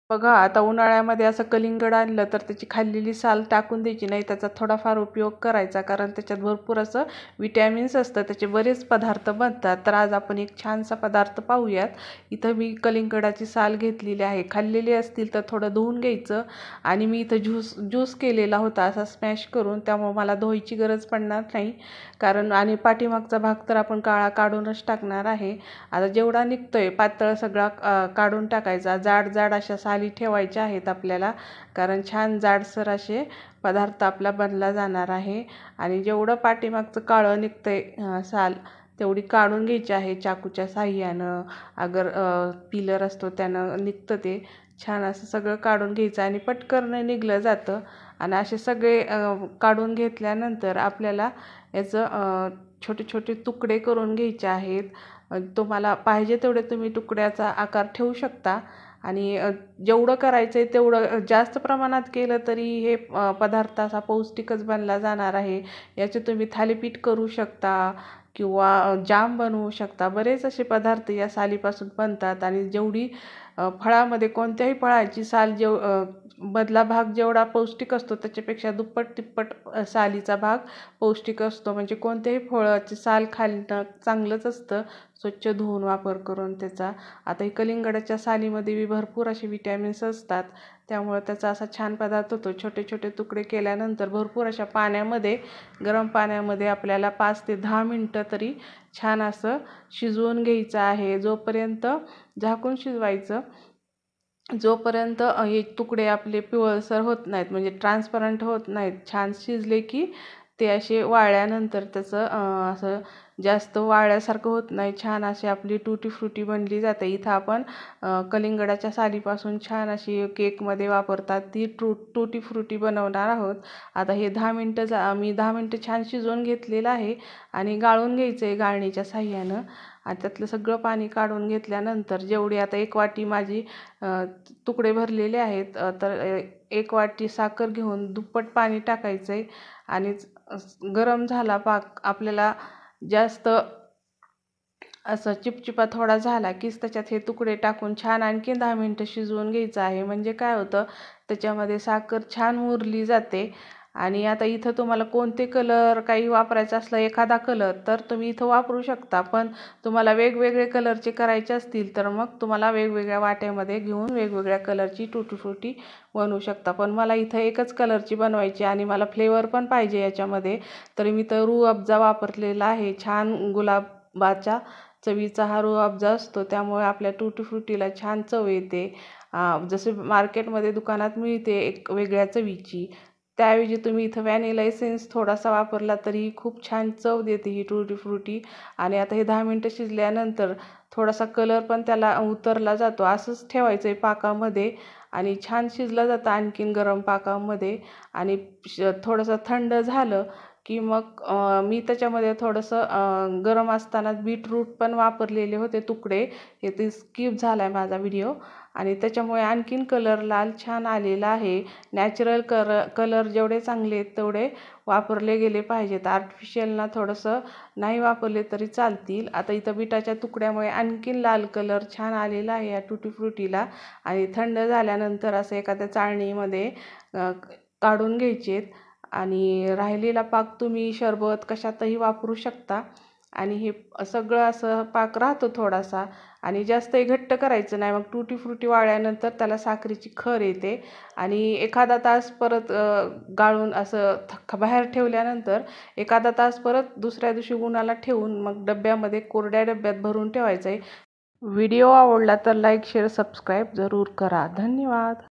बघा आता उन्हाळ्यामध्ये असं कलिंगड आणलं तर त्याची खाल्लेली साल टाकून द्यायची नाही, त्याचा थोडाफार उपयोग करायचा, कारण त्याच्यात भरपूर असं विटॅमिन्स असतं, त्याचे बरेच पदार्थ बनतात. तर आज आपण एक छानसा पदार्थ पाहूयात. इथं मी कलिंगडाची साल घेतलेली आहे, खाल्लेली असतील तर थोडं धुवून घ्यायचं. आणि मी इथं ज्यूस केलेला होता असा स्मॅश करून, त्यामुळे मला धुवायची गरज पडणार नाही. कारण आणि पाठीमागचा भाग तर आपण काळा काढूनच टाकणार आहे. आता जेवढा निघतोय पातळ सगळा काढून टाकायचा. जाड जाड अशा साली ठेवायच्या आहेत आपल्याला, कारण छान जाडसर असे पदार्थ आपला बनला जाणार आहे. आणि जेवढं पाठीमागचं काळं निघतंय साल तेवढी काढून घ्यायची आहे चाकूच्या साह्यानं. अगर पिलर असतो त्यानं निघतं ते. छान असं सगळं काढून घ्यायचं आणि पटकन निघलं जातं. आणि असे सगळे काढून घेतल्यानंतर आपल्याला याचं छोटे छोटे तुकडे करून घ्यायचे आहेत. तुम्हाला पाहिजे तेवढे तुम्ही तुकड्याचा आकार ठेवू शकता. आणि जेवढं करायचं आहे तेवढं जास्त प्रमाणात केलं तरी हे पदार्थ असा पौष्टिकच बनला जाणार आहे. याचे तुम्ही थालीपीठ करू शकता किंवा जाम बनवू शकता. बरेच असे पदार्थ या सालीपासून बनतात. आणि जेवढी फळामध्ये कोणत्याही फळाची साल मधला भाग जेवढा पौष्टिक असतो त्याच्यापेक्षा दुप्पट तिप्पट सालीचा भाग पौष्टिक असतो. म्हणजे कोणत्याही फळाची साल खाणं चांगलंच असतं, स्वच्छ धुवून वापर करून त्याचा. आता ही कलिंगडाच्या सालीमध्ये भरपूर असे विटॅमिन्स असतात, त्यामुळे त्याचा असा छान पदार्थ होतो. छोटे छोटे तुकडे केल्यानंतर भरपूर अशा पाण्यामध्ये, गरम पाण्यामध्ये आपल्याला 5 ते 10 मिनटं तरी छान असं शिजवून घ्यायचं आहे. जोपर्यंत झाकून शिजवायचं जोपर्यंत हे तुकडे आपले पिवळसर होत नाहीत, म्हणजे ट्रान्सपरंट होत नाहीत. छान शिजले की ते असे वाळल्यानंतर त्याचं असं जास्त वाळल्यासारखं होत नाही. छान अशी आपली टूटी फ्रुटी बनली जाते. इथं आपण कलिंगडाच्या सालीपासून छान अशी केकमध्ये वापरतात ती टूटी फ्रुटी बनवणार आहोत. आता हे 10 मिनटं मी 10 मिनटं छान शिजवून घेतलेलं आहे. आणि गाळून घ्यायचं आहे गाळणीच्या साह्यानं. आणि त्यातलं सगळं पाणी काढून घेतल्यानंतर जेवढी आता 1 वाटी माझी तुकडे भरलेले आहेत, तर 1 वाटी साखर घेऊन दुप्पट पाणी टाकायचं आहे. आणि गरम झाला पाक आपल्याला जास्त असं चिपचिपा थोडा झाला की त्याच्यात हे तुकडे टाकून छान आणखी 10 मिनटं शिजवून घ्यायचं आहे. म्हणजे काय होतं, त्याच्यामध्ये साखर छान मुरली जाते. आणि आता इथं तुम्हाला कोणते कलर काही वापरायचा असला एखादा कलर तर तुम्ही इथं वापरू शकता. पण तुम्हाला वेगवेगळे कलरचे करायचे असतील तर मग तुम्हाला वेगवेगळ्या वाट्यामध्ये घेऊन वेगवेगळ्या कलरची टूटी फ्रुटी बनवू शकता. पण मला इथं एकच कलरची बनवायची आणि मला फ्लेवर पण पाहिजे याच्यामध्ये, तर मी तर रूह अफजा वापरलेला आहे. छान गुलाबाच्या चवीचा हा रूह अफजा असतो, त्यामुळे आपल्या टूटी फ्रुटीला छान चव येते. जसे मार्केटमध्ये दुकानात मिळते एक वेगळ्या चवीची, त्याऐवजी तुम्ही इथं व्हॅनिला एसेन्स थोडासा वापरला तरी खूप छान चव देते ही टूटी फ्रुटी. आणि आता हे 10 मिनटं शिजल्यानंतर थोडासा कलर पण त्याला उतरला जातो. असंच ठेवायचं आहे पाकामध्ये आणि छान शिजलं जातं आणखीन गरम पाकामध्ये. आणि थोडंसं थंड झालं की मग मी त्याच्यामध्ये थोडंसं गरम असताना बीटरूट पण वापरलेले होते तुकडे. हे ते स्किप झाला आहे माझा व्हिडिओ आणि त्याच्यामुळे आणखीन कलर लाल छान आलेला आहे. नॅचरल कलर जेवढे चांगले आहेत तेवढे वापरले गेले पाहिजेत. आर्टिफिशियलना थोडंसं नाही वापरले तरी चालतील. आता इथं बीटाच्या तुकड्यामुळे आणखीन लाल कलर छान आलेला आहे या टूटी फ्रुटीला. आणि थंड झाल्यानंतर असं एखाद्या चाळणीमध्ये काढून घ्यायचेत. आणि राहिलेला पाक तुम्ही शरबत कशातही वापरू शकता. आणि हे सगळं असं पाक राहतो थोडासा आणि जास्तही घट्ट करायचं नाही, मग टूटी फ्रुटी वाळल्यानंतर त्याला साखरेची खर येते. आणि एखादा तास परत गाळून असं बाहेर ठेवल्यानंतर एखादा तास परत दुसऱ्या दिवशी उन्हाला ठेवून मग डब्यामध्ये कोरड्या डब्यात भरून ठेवायचं आहे. व्हिडिओ आवडला तर लाईक शेअर सबस्क्राईब जरूर करा. धन्यवाद.